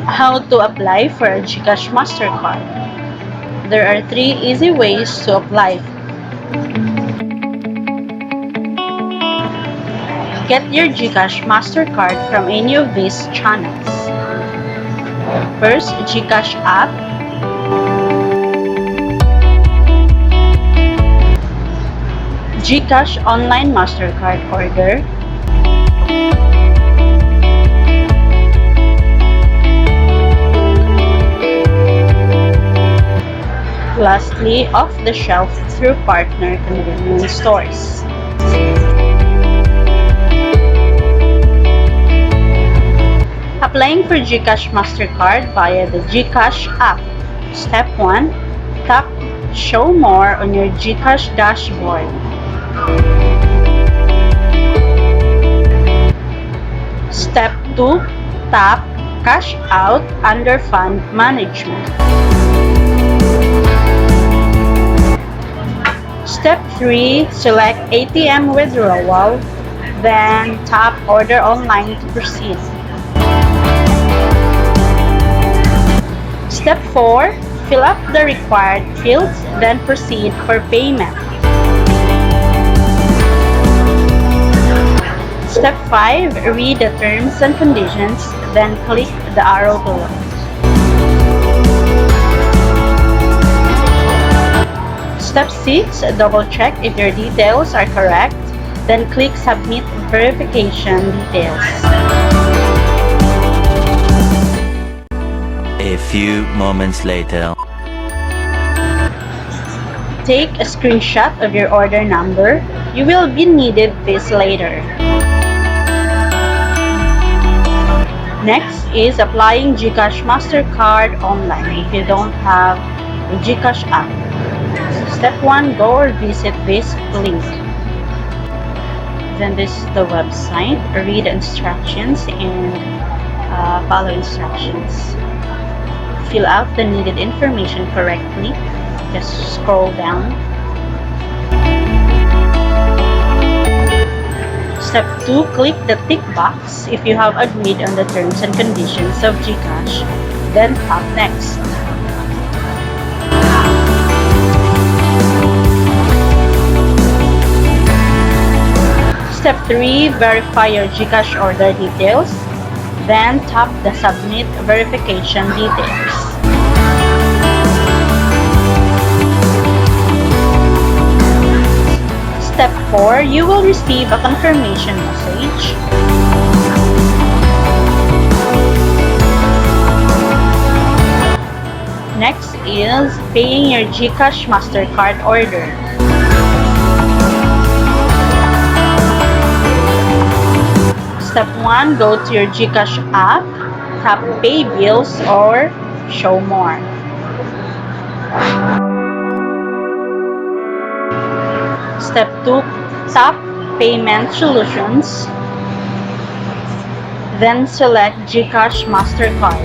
How to apply for a Gcash Mastercard. There are 3 easy ways to apply. Get your Gcash Mastercard from any of these channels. First, Gcash App. Gcash Online Mastercard order. Lastly, off-the-shelf through partner convenience stores. Applying for Gcash Mastercard via the Gcash app. Step 1. Tap Show More on your Gcash dashboard. Step 2. Tap Cash Out under Fund Management. Step 3. Select ATM Withdrawal, then tap Order Online to proceed. Step 4. Fill up the required fields, then proceed for payment. Step 5. Read the terms and conditions, then click the arrow below. Step 6. Double-check if your details are correct, then click Submit Verification Details. A few moments later. Take a screenshot of your order number. You will be needed this later. Next is applying Gcash Mastercard online if you don't have a Gcash app. Step 1, go or visit this link. Then this is the website. Read the instructions and follow instructions. Fill out the needed information correctly. Just scroll down. Step 2, click the tick box if you have agreed on the terms and conditions of Gcash. Then tap Next. Step 3, verify your Gcash order details. Then tap the Submit Verification Details. Step 4, you will receive a confirmation message. Next is paying your Gcash Mastercard order. Step 1, go to your Gcash app, tap Pay Bills or Show More. Step 2, tap Payment Solutions, then select Gcash Mastercard.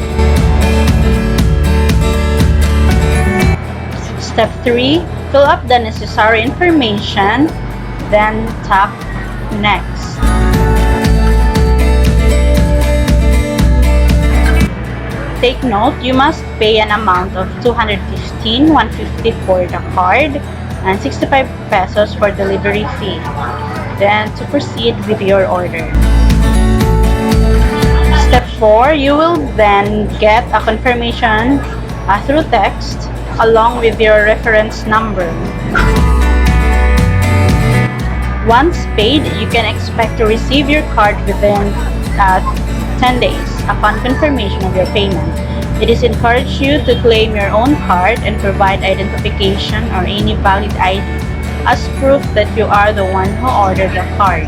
Step 3, fill up the necessary information, then tap Next. Take note, you must pay an amount of 215, 150 for the card, and 65 pesos for delivery fee. Then to proceed with your order. Step 4, you will then get a confirmation through text along with your reference number. Once paid, you can expect to receive your card within 10 days upon confirmation of your payment. It is encouraged you to claim your own card and provide identification or any valid ID as proof that you are the one who ordered the card.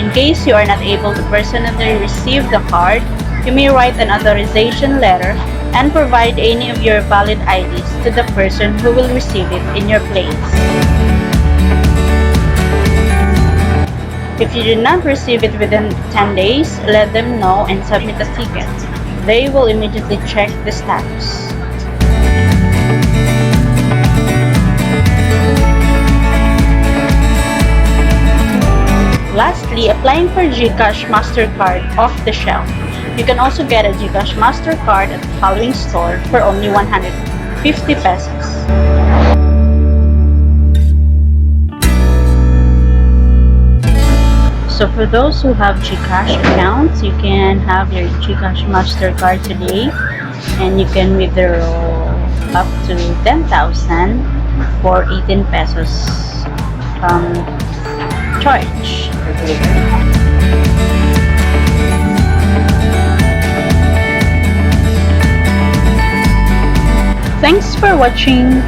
In case you are not able to personally receive the card, you may write an authorization letter and provide any of your valid IDs to the person who will receive it in your place. If you do not receive it within 10 days, let them know and submit a ticket. They will immediately check the status. Lastly, applying for Gcash Mastercard off the shelf. You can also get a Gcash Mastercard at the following store for only 150 pesos. So for those who have Gcash accounts, you can have your Gcash Mastercard today and you can withdraw up to 10,000 for 18 pesos charge. Thanks for watching.